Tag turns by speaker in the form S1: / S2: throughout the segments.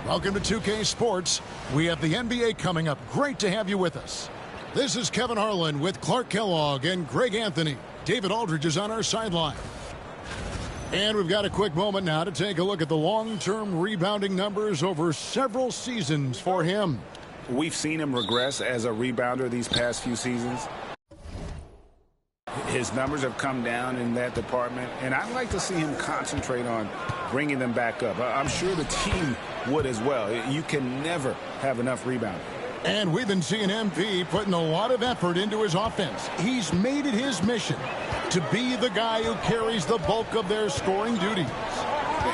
S1: Welcome to 2K Sports. We have the NBA coming up. Great to have you with us. This is Kevin Harlan with Clark Kellogg and Greg Anthony. David Aldridge is on our sideline. And we've got a quick moment now to take a look at the long-term rebounding numbers over several seasons for him.
S2: We've seen him regress as a rebounder these past few seasons. His numbers have come down in that department, and I'd like to see him concentrate on bringing them back up. I'm sure the team would as well. You can never have enough rebounding.
S1: And we've been seeing MP putting a lot of effort into his offense. He's made it his mission to be the guy who carries the bulk of their scoring duties.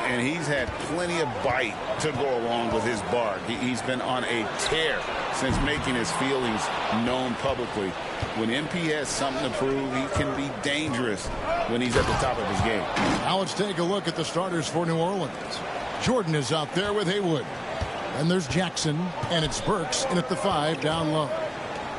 S3: And he's had plenty of bite to go along with his bark. He's been on a tear since making his feelings known publicly. When MP has something to prove, he can be dangerous when he's at the top of his game.
S1: Now let's take a look at the starters for New Orleans. Jordan is out there with Haywood. And there's Jackson, and it's Burks in at the 5 down low.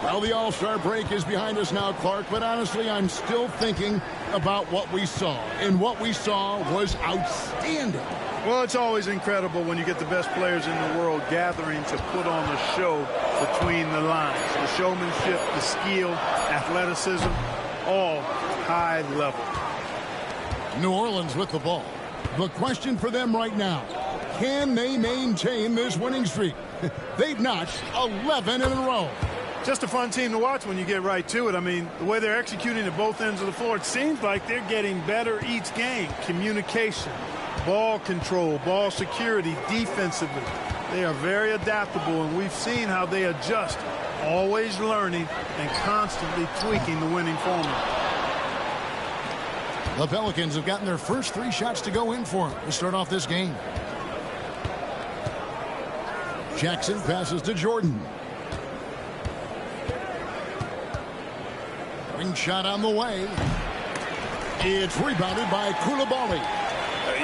S1: Well, the All-Star break is behind us now, Clark, but honestly, I'm still thinking about what we saw. And what we saw was outstanding.
S4: Well, it's always incredible when you get the best players in the world gathering to put on the show between the lines. The showmanship, the skill, athleticism, all high level.
S1: New Orleans with the ball. The question for them right now, can they maintain this winning streak? They've notched 11 in a row.
S4: Just a fun team to watch when you get right to it. I mean, the way they're executing at both ends of the floor, it seems like they're getting better each game. Communication, ball control, ball security, defensively. They are very adaptable, and we've seen how they adjust, always learning and constantly tweaking the winning formula.
S1: The Pelicans have gotten their first 3 shots to go in for them to start off this game. Jackson passes to Jordan. Ring shot on the way. It's rebounded by Coulibaly.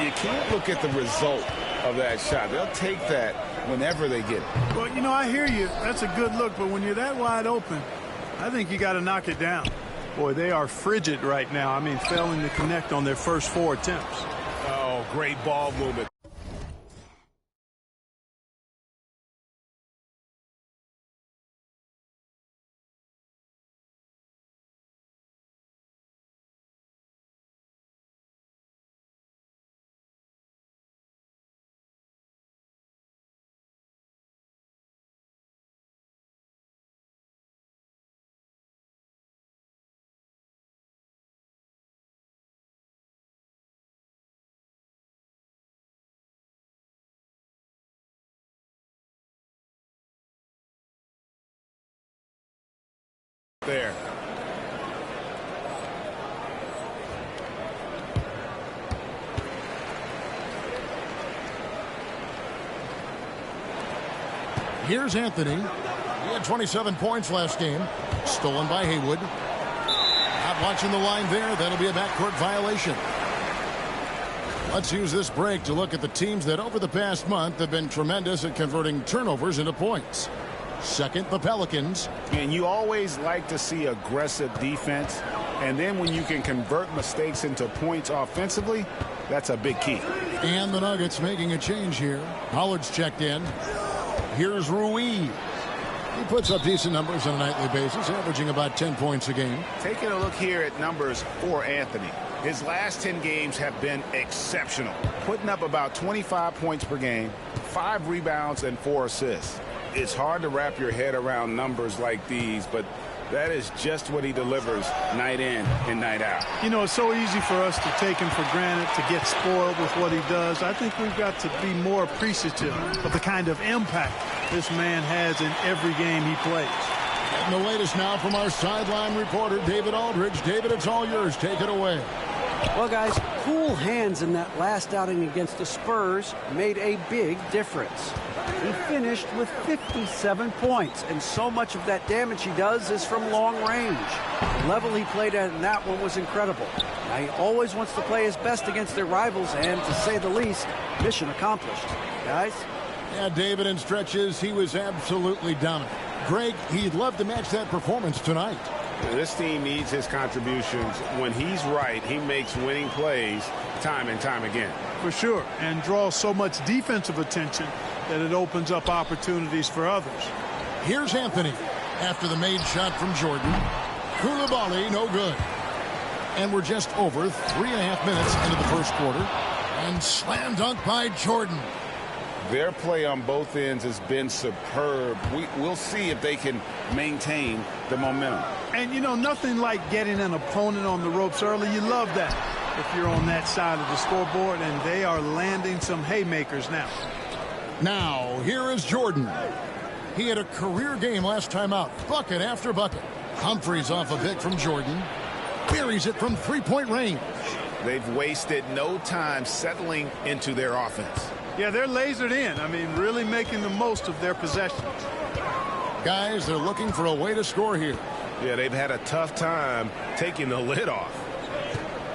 S3: You can't look at the result of that shot. They'll take that whenever they get it.
S4: Well, you know, I hear you. That's a good look, but when you're that wide open, I think you got to knock it down. Boy, they are frigid right now. I mean, failing to connect on their first 4 attempts.
S2: Oh, great ball movement. There.
S1: Here's Anthony. He had 27 points last game. Stolen by Haywood. Not watching the line there. That'll be a backcourt violation. Let's use this break to look at the teams that over the past month have been tremendous at converting turnovers into points. Second, the Pelicans.
S2: And you always like to see aggressive defense. And then when you can convert mistakes into points offensively, that's a big key.
S1: And the Nuggets making a change here. Howard's checked in. Here's Ruiz. He puts up decent numbers on a nightly basis, averaging about 10 points a game.
S2: Taking a look here at numbers for Anthony. His last 10 games have been exceptional. Putting up about 25 points per game, 5 rebounds, and 4 assists. It's hard to wrap your head around numbers like these, but that is just what he delivers night in and night out.
S4: You know, it's so easy for us to take him for granted, to get spoiled with what he does. I think we've got to be more appreciative of the kind of impact this man has in every game he plays.
S1: And the latest now from our sideline reporter, David Aldridge. David, it's all yours. Take it away.
S5: Well, guys, cool hands in that last outing against the Spurs made a big difference. He finished with 57 points, and so much of that damage he does is from long range. The level he played at in that one was incredible. Now, he always wants to play his best against their rivals, and to say the least, mission accomplished. Guys?
S1: Yeah, David, in stretches, he was absolutely dominant. Greg, he'd love to match that performance tonight.
S2: This team needs his contributions. When he's right, he makes winning plays time and time again.
S4: For sure, and draws so much defensive attention that it opens up opportunities for others.
S1: Here's Anthony after the made shot from Jordan. Koulibaly, no good. And we're just over 3.5 minutes into the first quarter. And slam dunk by Jordan.
S3: Their play on both ends has been superb. We'll see if they can maintain the momentum.
S4: And, you know, nothing like getting an opponent on the ropes early. You love that if you're on that side of the scoreboard, and they are landing some haymakers now.
S1: Now, here is Jordan. He had a career game last time out, bucket after bucket. Humphries off a pick from Jordan. Buries it from three-point range.
S2: They've wasted no time settling into their offense.
S4: Yeah, they're lasered in. I mean, really making the most of their possessions.
S1: Guys, they're looking for a way to score here.
S2: Yeah, they've had a tough time taking the lid off.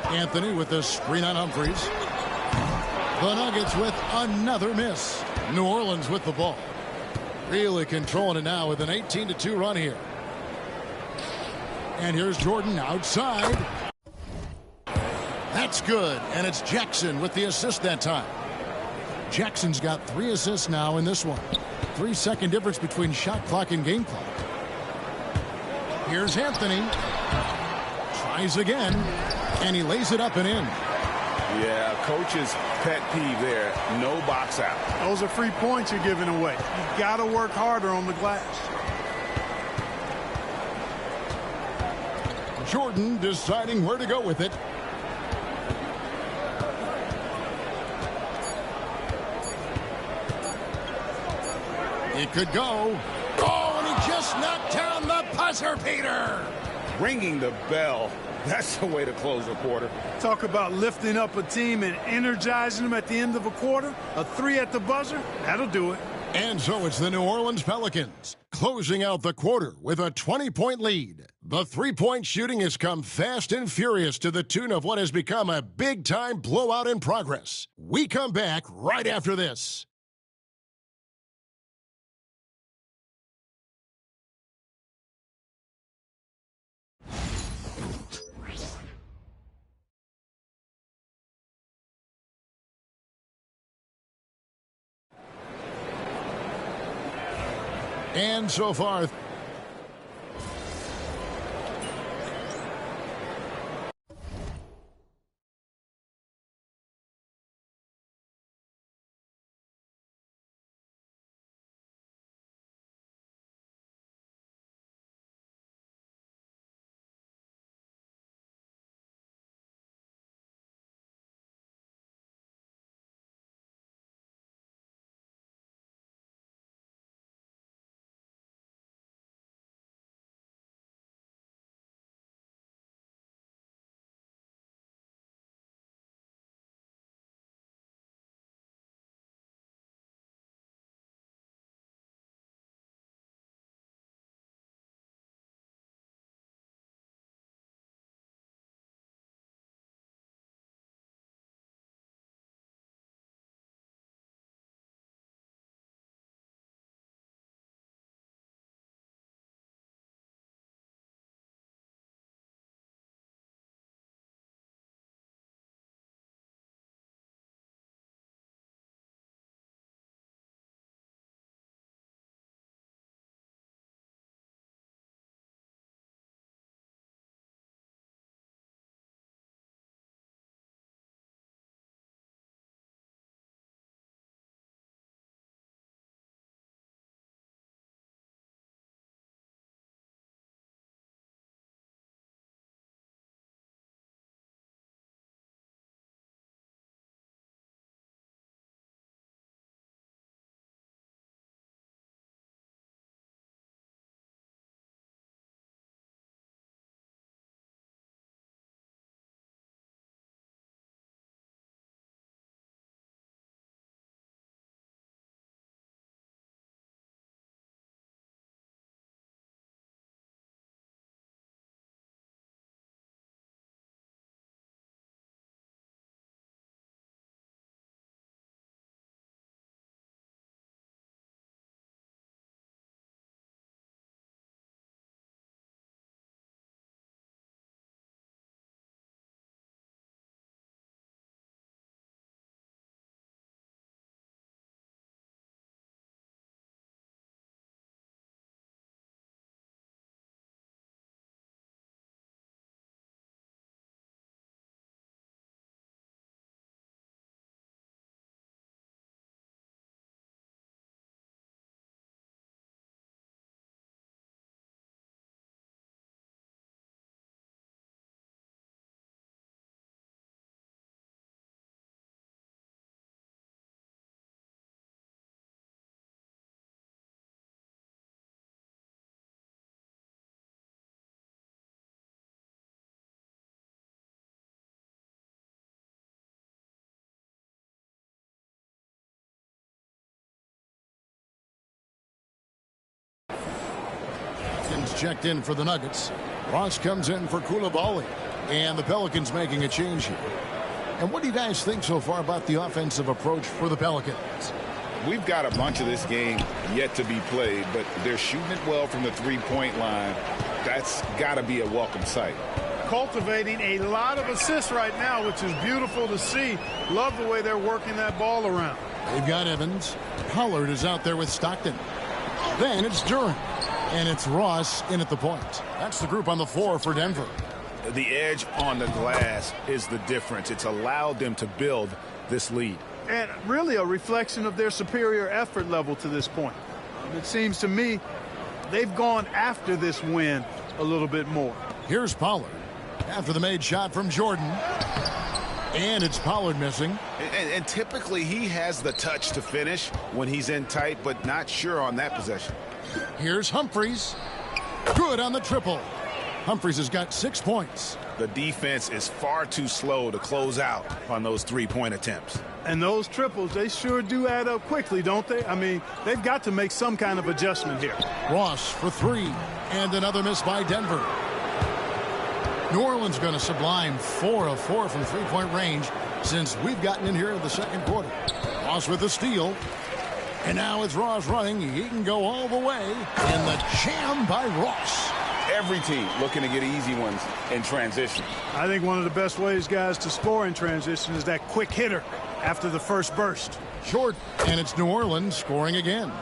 S1: Anthony with the screen on Humphries. The Nuggets with another miss. New Orleans with the ball. Really controlling it now with an 18-2 run here. And here's Jordan outside. That's good. And it's Jackson with the assist that time. Jackson's got 3 assists now in this one. 3-second difference between shot clock and game clock. Here's Anthony. Tries again. And he lays it up and in.
S2: Yeah, coach's pet peeve there. No box out.
S4: Those are free points you're giving away. You've got to work harder on the glass.
S1: Jordan deciding where to go with it. It could go. Oh, and he just knocked down the buzzer beater.
S2: Ringing the bell. That's the way to close a quarter.
S4: Talk about lifting up a team and energizing them at the end of a quarter. A 3 at the buzzer, that'll do it.
S1: And so it's the New Orleans Pelicans closing out the quarter with a 20-point lead. The three-point shooting has come fast and furious to the tune of what has become a big-time blowout in progress. We come back right after this. And so far, checked in for the Nuggets. Ross comes in for Koulibaly. And the Pelicans making a change here. And what do you guys think so far about the offensive approach for the Pelicans?
S3: We've got a bunch of this game yet to be played, but they're shooting it well from the three-point line. That's got to be a welcome sight.
S4: Cultivating a lot of assists right now, which is beautiful to see. Love the way they're working that ball around.
S1: They've got Evans. Pollard is out there with Stockton. Then it's Durant. And it's Ross in at the point. That's the group on the floor for Denver.
S2: The edge on the glass is the difference. It's allowed them to build this lead.
S4: And really a reflection of their superior effort level to this point. It seems to me they've gone after this win a little bit more.
S1: Here's Pollard after the made shot from Jordan. And it's Pollard missing.
S2: And typically he has the touch to finish when he's in tight, but not sure on that possession.
S1: Here's Humphries. Good on the triple. Humphries has got 6 points.
S2: The defense is far too slow to close out on those three-point attempts.
S4: And those triples, they sure do add up quickly, don't they? I mean, they've got to make some kind of adjustment here.
S1: Ross for 3. And another miss by Denver. New Orleans going to sublime 4 of 4 from three-point range since we've gotten in here in the second quarter. Ross with the steal. And now it's Ross running. He can go all the way. And the jam by Ross.
S3: Every team looking to get easy ones in transition.
S4: I think one of the best ways, guys, to score in transition is that quick hitter after the first burst.
S1: Short, and it's New Orleans scoring again.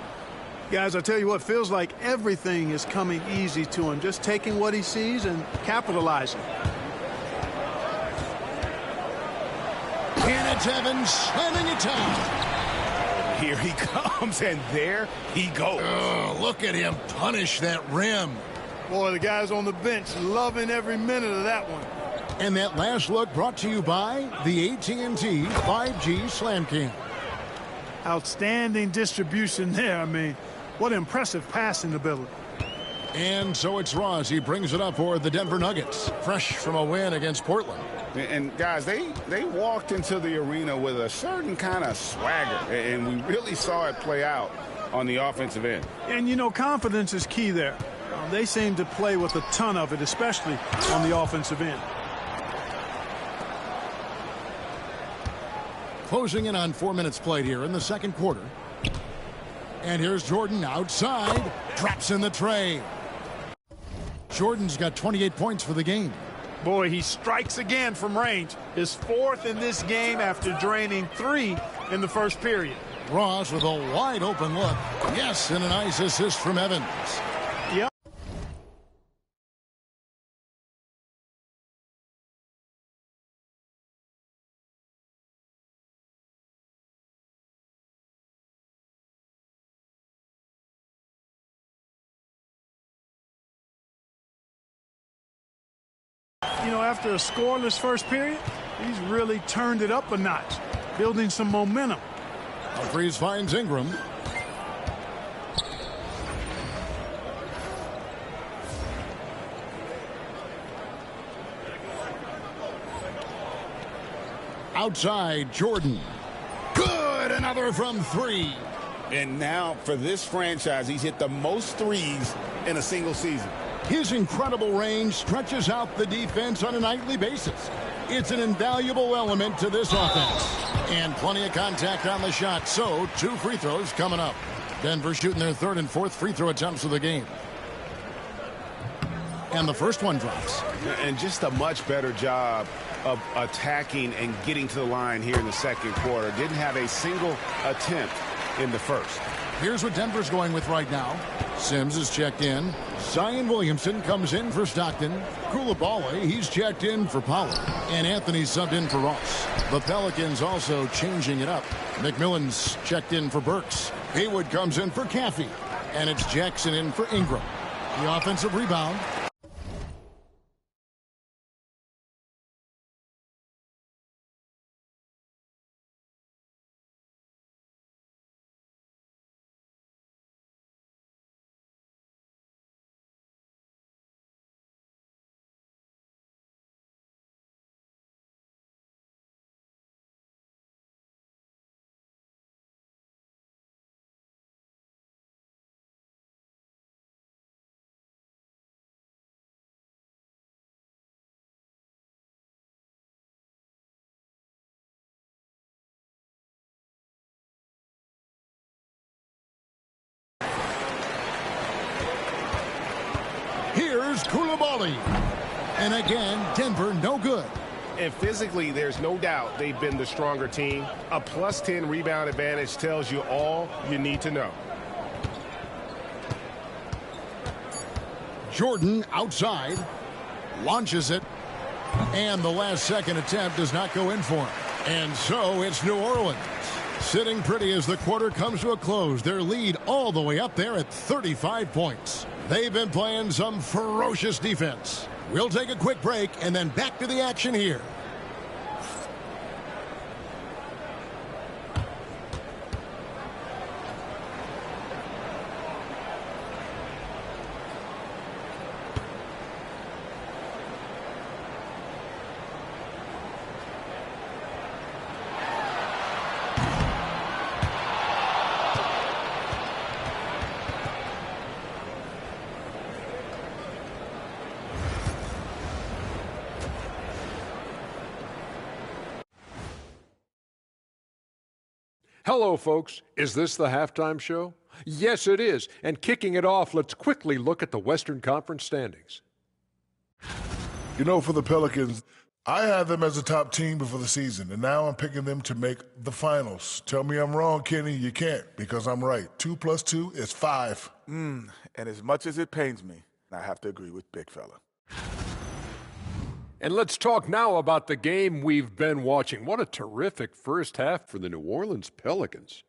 S4: Guys, I tell you what, feels like everything is coming easy to him. Just taking what he sees and capitalizing.
S1: And it's Evans slamming it down.
S2: Here he comes, and there he goes.
S1: Oh, look at him punish that rim.
S4: Boy, the guys on the bench loving every minute of that one.
S1: And that last look brought to you by the AT&T 5G Slam Cam.
S4: Outstanding distribution there. I mean, what impressive passing ability.
S1: And so it's Ross. He brings it up for the Denver Nuggets. Fresh from a win against Portland.
S3: And guys, they walked into the arena with a certain kind of swagger, and we really saw it play out on the offensive end.
S4: And, you know, confidence is key there. They seem to play with a ton of it, especially on the offensive end.
S1: Closing in on 4 minutes played here in the second quarter. And here's Jordan outside. Drops in the tray. Jordan's got 28 points for the game.
S4: Boy, he strikes again from range. His 4th in this game after draining 3 in the first period.
S1: Ross with a wide open look. Yes, and a nice assist from Evans.
S4: Yep. You know, after a scoreless first period, he's really turned it up a notch, building some momentum.
S1: Humphries finds Ingram. Outside, Jordan. Good, another from 3.
S3: And now for this franchise, he's hit the most threes in a single season.
S1: His incredible range stretches out the defense on a nightly basis. It's an invaluable element to this offense. And plenty of contact on the shot, so 2 free throws coming up. Denver shooting their 3rd and 4th free throw attempts of the game. And the first one drops.
S2: And just a much better job of attacking and getting to the line here in the second quarter. Didn't have a single attempt in the first.
S1: Here's what Denver's going with right now. Sims is checked in. Zion Williamson comes in for Stockton. Koulibaly, he's checked in for Pollard. And Anthony's subbed in for Ross. The Pelicans also changing it up. McMillan's checked in for Burks. Haywood comes in for Caffey. And it's Jackson in for Ingram. The offensive rebound. Here's Koulibaly. And again, Denver no good.
S6: And physically, there's no doubt they've been the stronger team. A +10 rebound advantage tells you all you need to know.
S1: Jordan outside. Launches it. And the last second attempt does not go in for him. And so it's New Orleans sitting pretty as the quarter comes to a close. Their lead all the way up there at 35 points. They've been playing some ferocious defense. We'll take a quick break and then back to the action here.
S7: Hello, folks. Is this the halftime show? Yes, it is. And kicking it off, let's quickly look at the Western Conference standings.
S8: You know, for the Pelicans, I had them as a top team before the season, and now I'm picking them to make the finals. Tell me I'm wrong, Kenny. You can't, because I'm right. 2 + 2 is 5.
S9: And as much as it pains me, I have to agree with Big Fella.
S7: And let's talk now about the game we've been watching. What a terrific first half for the New Orleans Pelicans.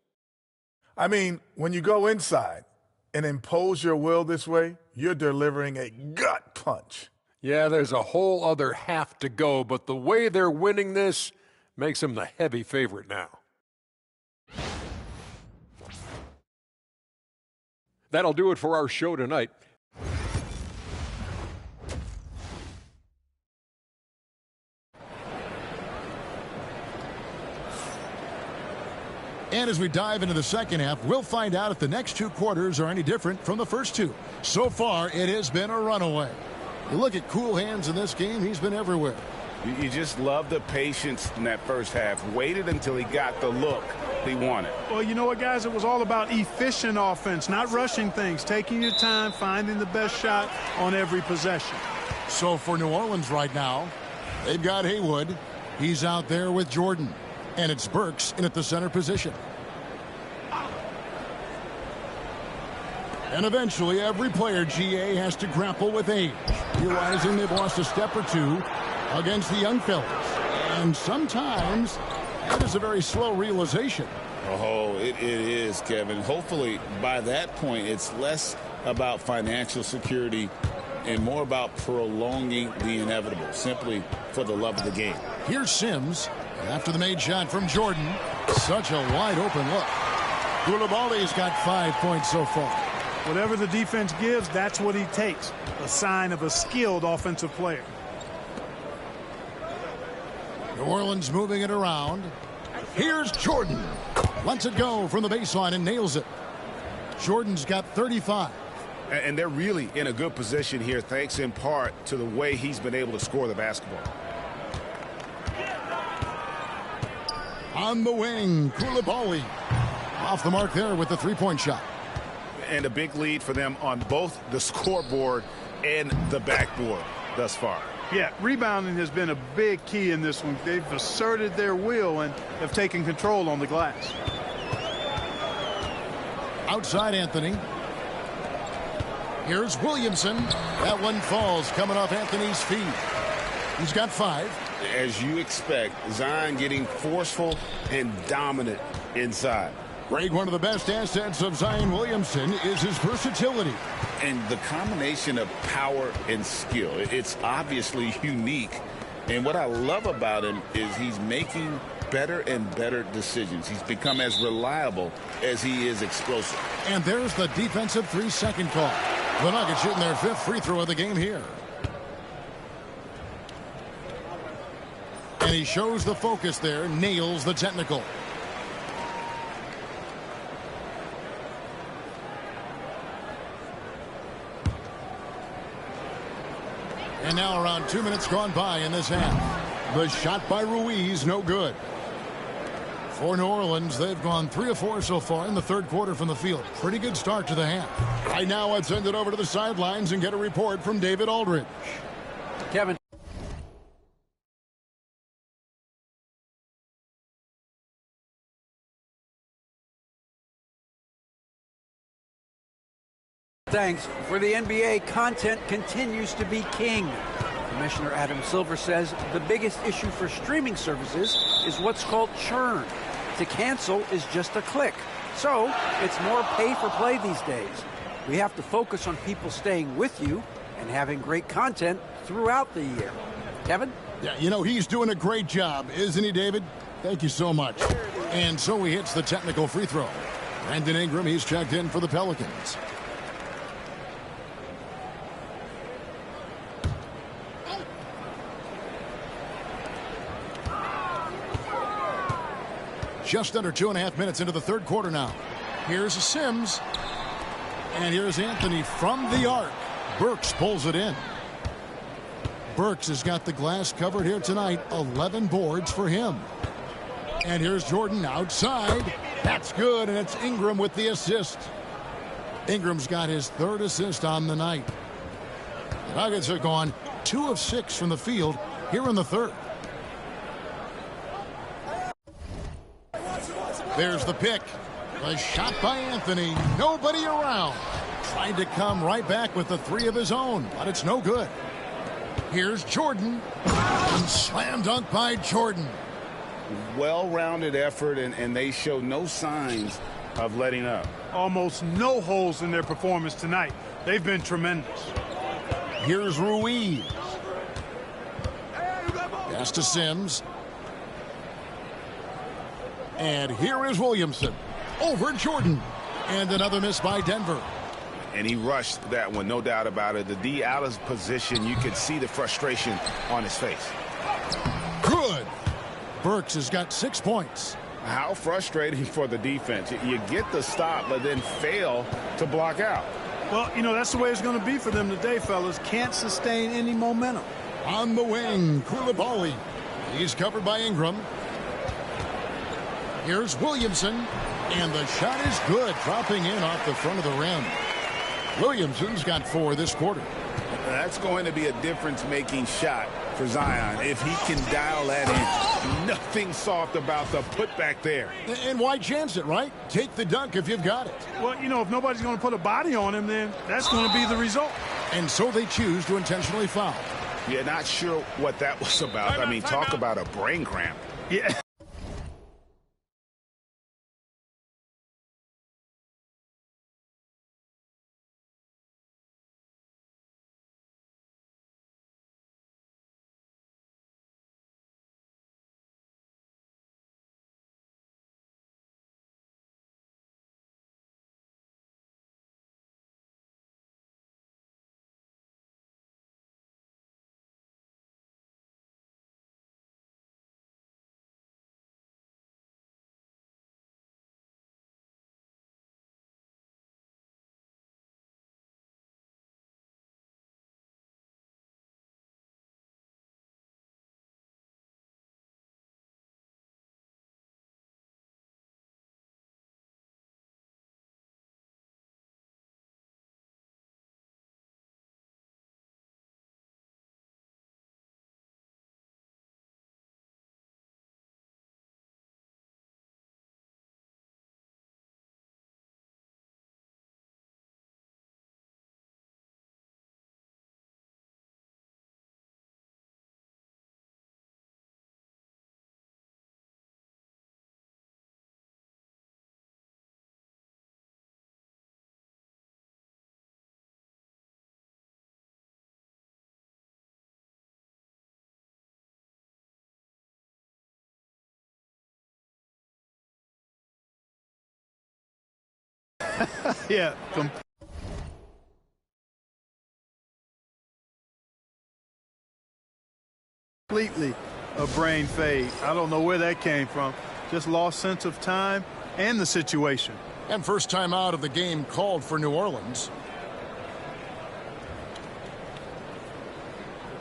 S9: I mean, when you go inside and impose your will this way, you're delivering a gut punch.
S7: Yeah, there's a whole other half to go, but the way they're winning this makes them the heavy favorite now. That'll do it for our show tonight.
S1: And as we dive into the second half, we'll find out if the next 2 quarters are any different from the first 2. So far, it has been a runaway. You look at Cool Hands in this game, he's been everywhere.
S2: You just love the patience in that first half. Waited until he got the look he wanted.
S4: Well, you know what, guys? It was all about efficient offense, not rushing things, taking your time, finding the best shot on every possession.
S1: So for New Orleans right now, they've got Haywood. He's out there with Jordan. And it's Burks in at the center position. And eventually, every player, GA, has to grapple with age, realizing they've lost a step or 2 against the young fellas. And sometimes, that is a very slow realization.
S3: Oh, it is, Kevin. Hopefully, by that point, it's less about financial security and more about prolonging the inevitable, simply for the love of the game.
S1: Here's Sims. After the made shot from Jordan, such a wide open look. Koulibaly's got 5 points so far.
S4: Whatever the defense gives, that's what he takes. A sign of a skilled offensive player.
S1: New Orleans moving it around. Here's Jordan. Lets it go from the baseline and nails it. Jordan's got 35.
S2: And they're really in a good position here, thanks in part to the way he's been able to score the basketball.
S1: On the wing, Koulibaly. Off the mark there with the 3-point shot.
S2: And a big lead for them on both the scoreboard and the backboard thus far.
S4: Yeah, rebounding has been a big key in this one. They've asserted their will and have taken control on the glass.
S1: Outside Anthony. Here's Williamson. That one falls coming off Anthony's feet. He's got 5.
S3: As you expect, Zion getting forceful and dominant inside.
S1: Greg, one of the best assets of Zion Williamson is his versatility.
S3: And the combination of power and skill, it's obviously unique. And what I love about him is he's making better and better decisions. He's become as reliable as he is explosive.
S1: And there's the defensive 3-second call. The Nuggets shooting their 5th free throw of the game here. And he shows the focus there, nails the technical. And now around 2 minutes gone by in this half. The shot by Ruiz, no good. For New Orleans, they've gone 3 of 4 so far in the third quarter from the field. Pretty good start to the half. Right now, I'd send it over to the sidelines and get a report from David Aldridge.
S5: Kevin. Thanks. For the NBA, content continues to be king. Commissioner Adam Silver says the biggest issue for streaming services is what's called churn. To cancel is just a click. So it's more pay for play these days. We have to focus on people staying with you and having great content throughout the year. Kevin?
S1: Yeah, you know, he's doing a great job, isn't he, David? Thank you so much. And so he hits the technical free throw. Brandon Ingram, he's checked in for the Pelicans. Just under 2.5 minutes into the third quarter now. Here's Sims. And here's Anthony from the arc. Burks pulls it in. Burks has got the glass covered here tonight. 11 boards for him. And here's Jordan outside. That's good, and it's Ingram with the assist. Ingram's got his 3rd assist on the night. The Nuggets are gone 2 of 6 from the field here in the third. There's the pick. A shot by Anthony. Nobody around. Trying to come right back with the 3 of his own, but it's no good. Here's Jordan. And slam dunk by Jordan.
S2: Well-rounded effort, and they show no signs of letting up.
S4: Almost no holes in their performance tonight. They've been tremendous.
S1: Here's Ruiz. Pass to Sims. And here is Williamson over Jordan. And another miss by Denver.
S2: And he rushed that one, no doubt about it. The D out of position, you could see the frustration on his face.
S1: Good. Burks has got 6 points.
S2: How frustrating for the defense. You get the stop, but then fail to block out.
S4: Well, you know, that's the way it's going to be for them today, fellas. Can't sustain any momentum.
S1: On the wing, Koulibaly. He's covered by Ingram. Here's Williamson, and the shot is good, dropping in off the front of the rim. Williamson's got 4 this quarter.
S2: That's going to be a difference-making shot for Zion if he can dial that in. Nothing soft about the putback there.
S1: And why chance it, right? Take the dunk if you've got it.
S4: Well, you know, if nobody's going to put a body on him, then that's going to be the result.
S1: And so they choose to intentionally foul.
S2: Yeah, not sure what that was about. I mean, talk about a brain cramp.
S4: Yeah. Yeah. Completely a brain fade. I don't know where that came from. Just lost sense of time and the situation.
S1: And first time out of the game called for New Orleans.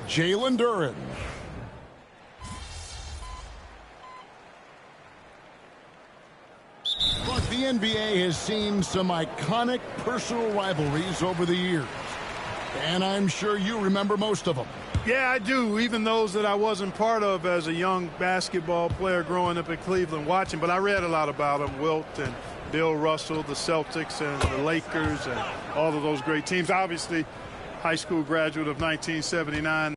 S1: Jalen Duren. The NBA has seen some iconic personal rivalries over the years, and I'm sure you remember most of them.
S4: Yeah, I do, even those that I wasn't part of as a young basketball player growing up in Cleveland watching, but I read a lot about them. Wilt and Bill Russell, the Celtics and the Lakers, and all of those great teams. Obviously, high school graduate of 1979.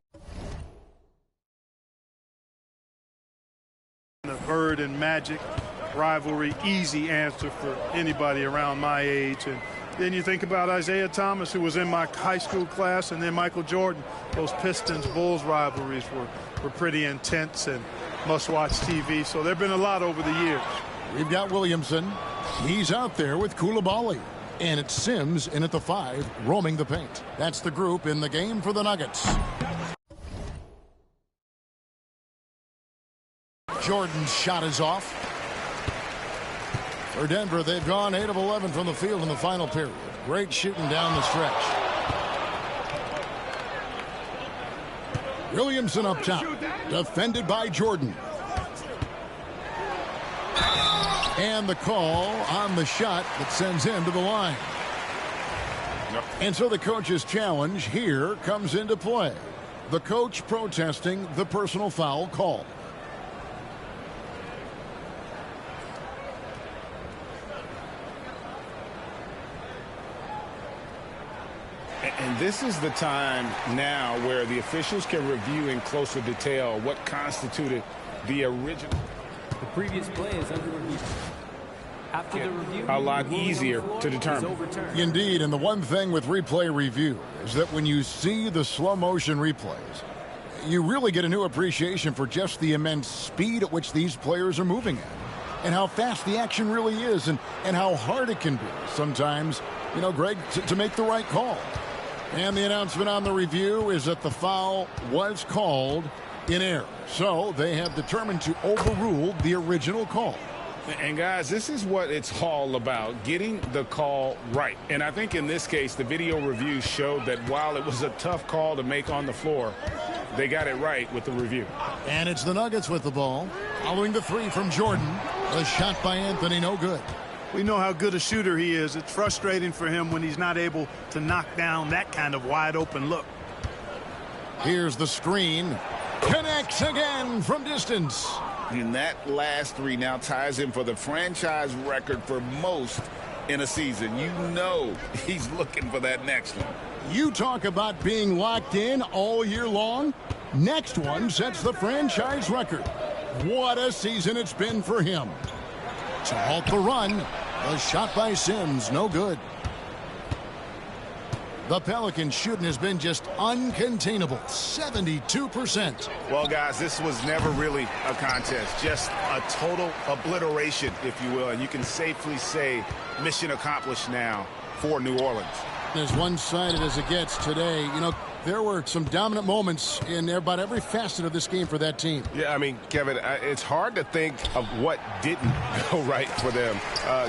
S4: The Bird and Magic rivalry, easy answer for anybody around my age. And then you think about Isaiah Thomas, who was in my high school class, and then Michael Jordan. Those Pistons-Bulls rivalries were pretty intense and must-watch TV. So there have been a lot over the years.
S1: We've got Williamson. He's out there with Coulibaly. And it's Sims in at the 5, roaming the paint. That's the group in the game for the Nuggets. Jordan's shot is off. For Denver, they've gone 8 of 11 from the field in the final period. Great shooting down the stretch. Williamson up top, defended by Jordan. And the call on the shot that sends him to the line. And so the coach's challenge here comes into play. The coach protesting the personal foul call.
S2: And this is the time now where the officials can review in closer detail what constituted the original.
S10: The previous play is under review. After the review,
S2: a lot easier to determine.
S1: Indeed, and the one thing with replay review is that when you see the slow motion replays, you really get a new appreciation for just the immense speed at which these players are moving at, and how fast the action really is, and how hard it can be sometimes, you know, Greg, to make the right call. And the announcement on the review is that the foul was called in error. So they have determined to overrule the original call.
S2: And guys, this is what it's all about, getting the call right. And I think in this case, the video review showed that while it was a tough call to make on the floor, they got it right with the review.
S1: And it's the Nuggets with the ball. Following the 3 from Jordan. The shot by Anthony, no good.
S4: We know how good a shooter he is. It's frustrating for him when he's not able to knock down that kind of wide open look.
S1: Here's the screen. Connects again from distance.
S3: And that last 3 now ties him for the franchise record for most in a season. You know he's looking for that next one.
S1: You talk about being locked in all year long. Next one sets the franchise record. What a season it's been for him. To halt the run, the shot by Sims, no good. The Pelicans shooting has been just uncontainable, 72%.
S2: Well, guys, this was never really a contest, just a total obliteration, if you will. And you can safely say mission accomplished now for New Orleans.
S1: As one-sided as it gets today, you know, there were some dominant moments in about every facet of this game for that team.
S6: Yeah, I mean, Kevin, it's hard to think of what didn't go right for them.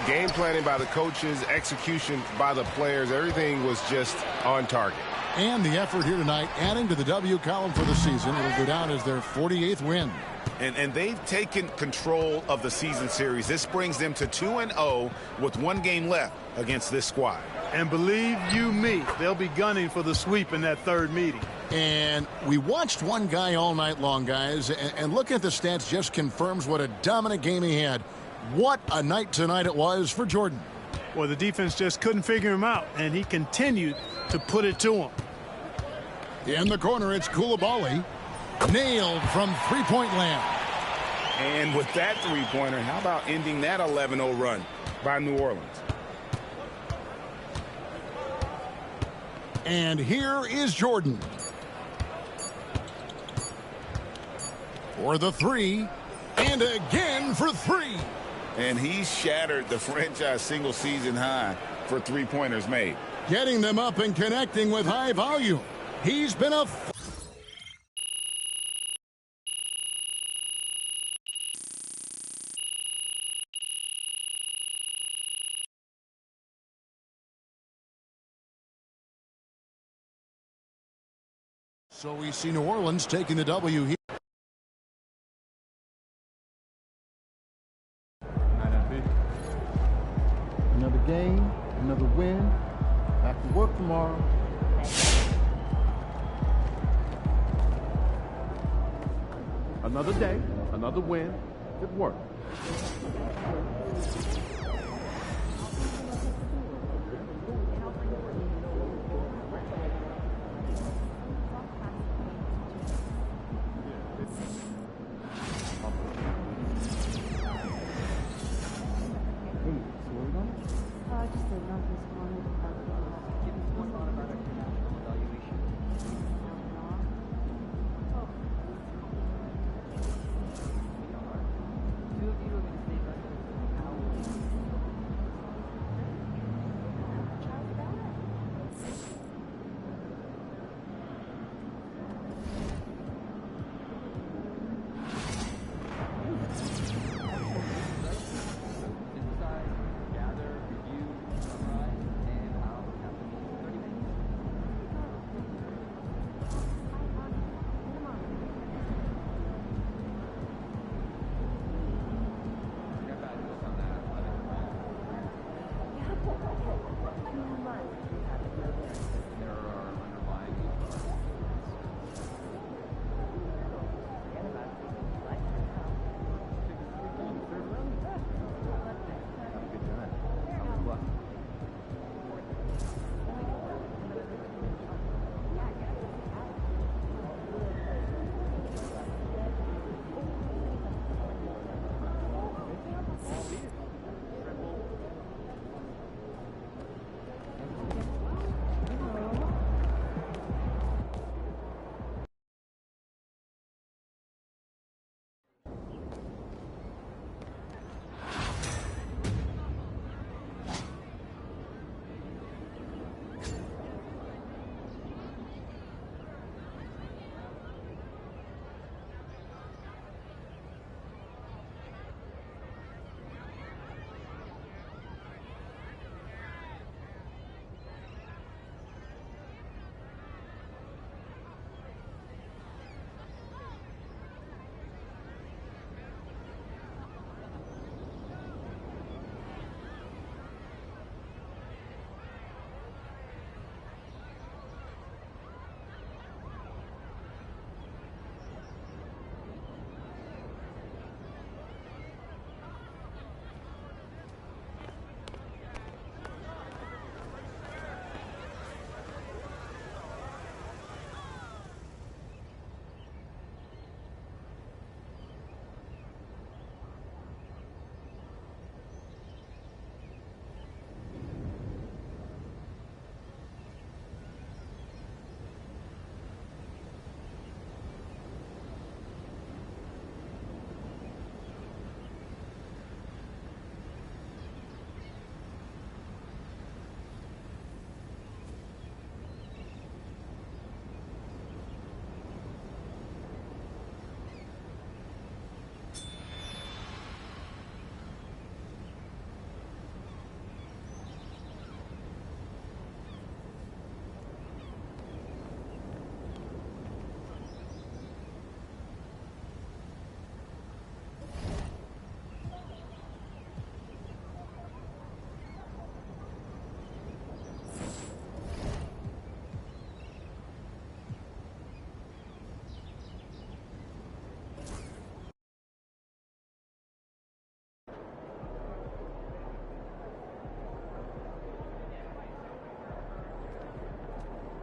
S6: Game planning by the coaches, execution by the players, everything was just on target.
S1: And the effort here tonight, adding to the W column for the season. It'll go down as their 48th win.
S2: And they've taken control of the season series. This brings them to 2-0 with 1 game left against this squad.
S4: And believe you me, they'll be gunning for the sweep in that 3rd meeting.
S1: And we watched one guy all night long, guys, and looking at the stats just confirms what a dominant game he had. What a night tonight it was for Jordan.
S4: Well, the defense just couldn't figure him out, and he continued to put it to him.
S1: In the corner, it's Coulibaly. Nailed from three-point land.
S2: And with that 3-pointer, how about ending that 11-0 run by New Orleans?
S1: And here is Jordan. For the 3. And again for 3.
S3: And he shattered the franchise single-season high for 3-pointers made.
S1: Getting them up and connecting with high volume. He's been a... So we see New Orleans taking the W here.
S11: game, another win. Back to work tomorrow. Another day, another win. Good work.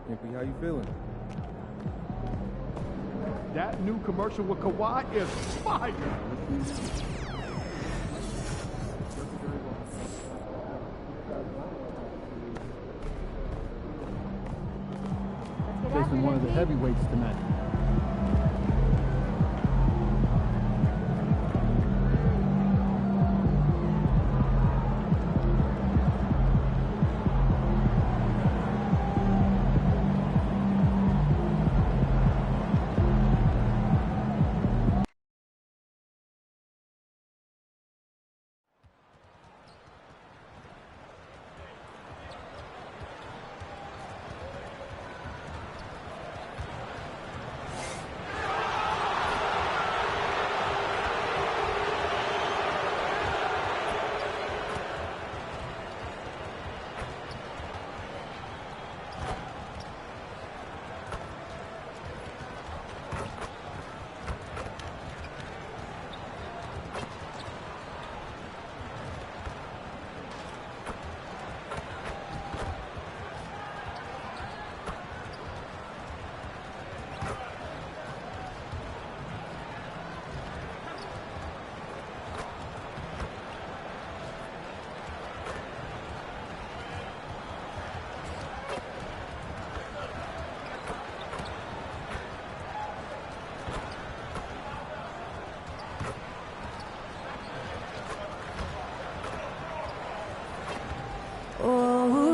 S11: Impy, how you feeling?
S7: That new commercial with Kawhi is fire.
S11: Facing one of the heavyweights tonight.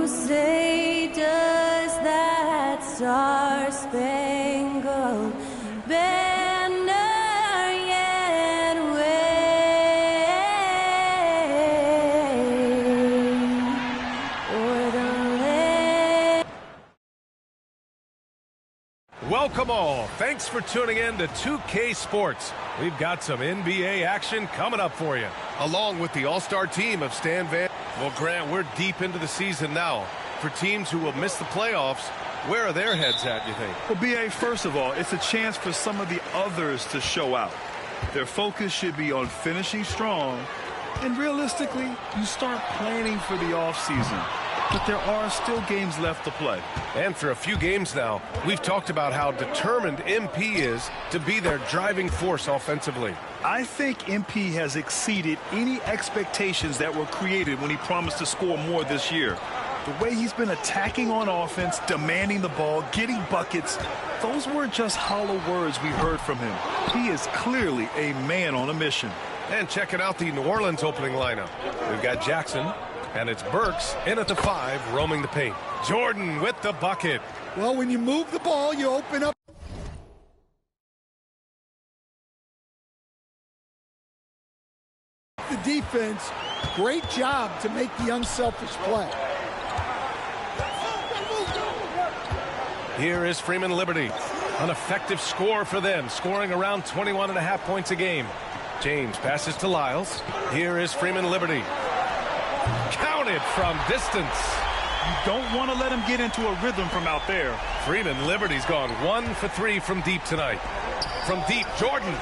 S12: You say, does that star-spangled banner yet wave o'er the land?
S13: Welcome all. Thanks for tuning in to 2K Sports. We've got some NBA action coming up for you, along with the all-star team of Stan Van. Well, Grant, we're deep into the season now. For teams who will miss the playoffs, where are their heads at, you think?
S14: Well, B.A., first of all, it's a chance for some of the others to show out. Their focus should be on finishing strong, and realistically, you start planning for the offseason. But there are still games left to play.
S13: And for a few games now, we've talked about how determined MP is to be their driving force offensively.
S14: I think MP has exceeded any expectations that were created when he promised to score more this year. The way he's been attacking on offense, demanding the ball, getting buckets, those weren't just hollow words we heard from him. He is clearly a man on a mission.
S13: And checking out the New Orleans opening lineup. We've got Jackson, and it's Burks in at the 5, roaming the paint. Jordan with the bucket.
S15: Well, when you move the ball, you open up the defense. Great job to make the unselfish play.
S13: Here is Freeman Liberty. An effective score for them, scoring around 21.5 points a game. James passes to Lyles. Here is Freeman Liberty. Counted from distance.
S14: You don't want to let him get into a rhythm from out there.
S13: Freeman Liberty's gone 1 for 3 from deep tonight. From deep, Jordan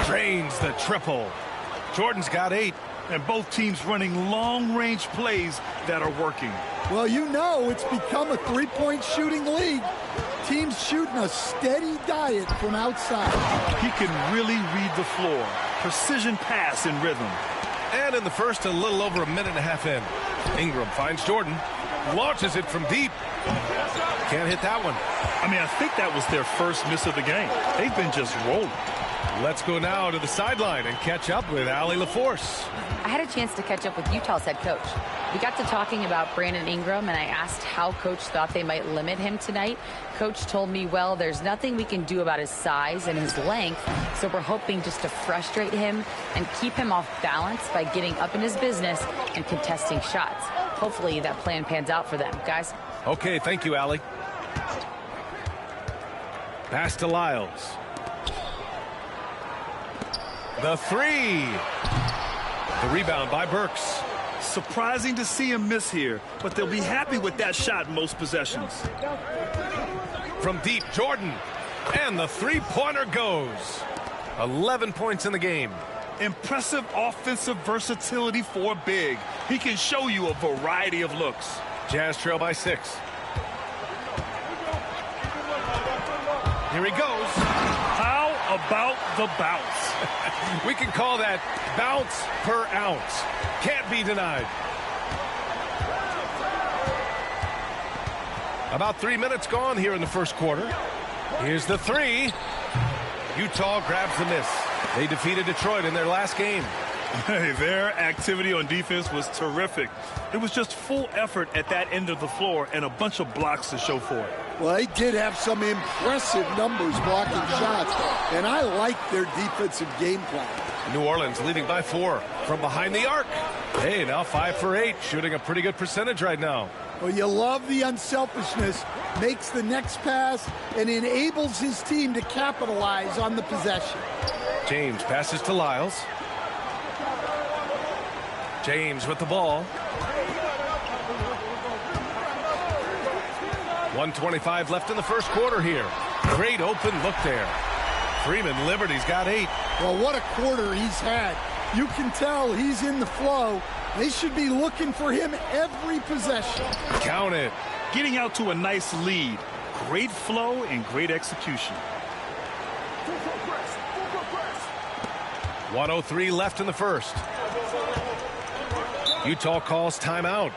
S13: drains the triple. Jordan's got 8.
S14: And both teams running long-range plays that are working.
S15: Well, you know it's become a three-point shooting league. Teams shooting a steady diet from outside.
S14: He can really read the floor. Precision pass in rhythm.
S13: And in the first, a little over a minute and a half in. Ingram finds Jordan. Launches it from deep. Can't hit that one.
S14: I mean, I think that was their first miss of the game. They've been just rolling.
S13: Let's go now to the sideline and catch up with Allie LaForce.
S16: I had a chance to catch up with Utah's head coach. We got to talking about Brandon Ingram, and I asked how coach thought they might limit him tonight. Coach told me, well, there's nothing we can do about his size and his length, so we're hoping just to frustrate him and keep him off balance by getting up in his business and contesting shots. Hopefully that plan pans out for them, guys.
S13: Okay, thank you, Allie. Pass to Lyles. The 3. The rebound by Burks.
S14: Surprising to see him miss here, but they'll be happy with that shot most possessions.
S13: From deep, Jordan. And the three-pointer goes. 11 points in the game.
S14: Impressive offensive versatility for a big. He can show you a variety of looks.
S13: Jazz trail by 6. Here he goes.
S14: How about the bounce?
S13: We can call that bounce per ounce. Can't be denied. About 3 minutes gone here in the first quarter. Here's the 3. Utah grabs the miss. They defeated Detroit in their last game.
S14: Hey, their activity on defense was terrific. It was just full effort at that end of the floor and a bunch of blocks to show for it.
S15: Well, they did have some impressive numbers blocking shots, and I like their defensive game plan.
S13: New Orleans leading by 4 from behind the arc. Hey, now 5 for 8, shooting a pretty good percentage right now.
S15: Well, you love the unselfishness, makes the next pass, and enables his team to capitalize on the possession.
S13: James passes to Lyles. James with the ball. 1:25 left in the first quarter here. Great open look there. Freeman Liberty's got 8.
S15: Well, what a quarter he's had. You can tell he's in the flow. They should be looking for him every possession.
S13: Count it.
S14: Getting out to a nice lead. Great flow and great execution.
S13: 1:03 left in the first. Utah calls timeout.